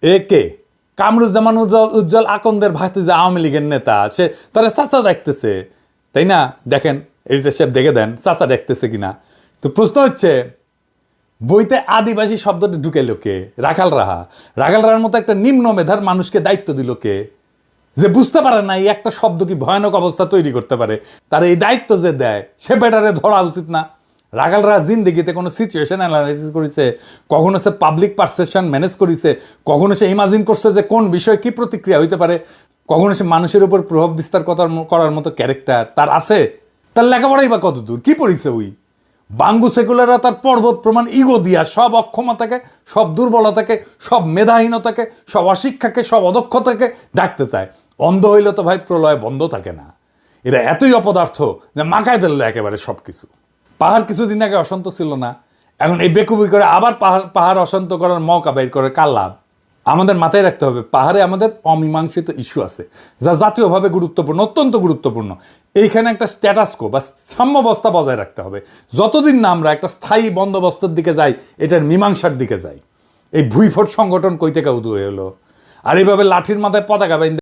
এ কে? কামরুজ্জামান উজ্জ্বল আকন্দের ভাতিজা আওয়ামী লীগের নেতা, সে তারা চাচা দেখতেছে, তাই না? দেখেন এটা সে দেখে দেন চাচা দেখতেছে কিনা। তো প্রশ্ন হচ্ছে, বইতে আদিবাসী শব্দটা ঢুকাইল কে? রাখাল রাহা। রাখাল রাহার মতো একটা নিম্ন মেধার মানুষকে দায়িত্ব দিল কে? যে বুঝতে পারে না এই একটা শব্দ কি ভয়ানক অবস্থা তৈরি করতে পারে, তার এই দায়িত্ব যে দেয় সে বেটারে ধরা উচিত না? রাখালরা জিন্দেগিতে কোনো সিচুয়েশন অ্যানালাইসিস করেছে? কখনো সে পাবলিক পারসেপশন ম্যানেজ করেছে? কখনো সে ইমাজিন করছে যে কোন বিষয়ে কি প্রতিক্রিয়া হইতে পারে? কখনো সে মানুষের উপর প্রভাব বিস্তার করার মতো ক্যারেক্টার তার আছে? তার লেখাপড়াই বা কত দূর? কি পড়িছে ওই? বাঙ্গু সেকুলাররা তার পর্বত প্রমাণ ইগো দিয়া সব অক্ষমতাকে, সব দুর্বলতাকে, সব মেধাহীনতাকে, সব অশিক্ষাকে, সব অদক্ষতাকে ডাকতে চায়। অন্ধ হইলে তো ভাই প্রলয় বন্ধ থাকে না। এরা এতই অপদার্থ যে মাকায় ফেললো একেবারে সব কিছু। পাহাড় কিছুদিন আগে অশান্ত ছিল না, এখন এই বেকুবি করে আবার পাহাড় অশান্ত করার মৌকা বের করে কার লাভ? আমাদের মাথায় রাখতে হবে, পাহাড়ে আমাদের অমীমাংসিত ইস্যু আছে যা জাতীয়ভাবে গুরুত্বপূর্ণ, অত্যন্ত গুরুত্বপূর্ণ। এইখানে একটা স্ট্যাটাসকো বা সাম্যাবস্থা বজায় রাখতে হবে। যতদিন না আমরা একটা স্থায়ী বন্দোবস্তের দিকে যাই, এটার মীমাংসার দিকে যাই। এই ভুইফোট সংগঠন কই থেকে উদয় হলো? আর এইভাবে লাঠির মাথায় পতাকা বাইন্ধে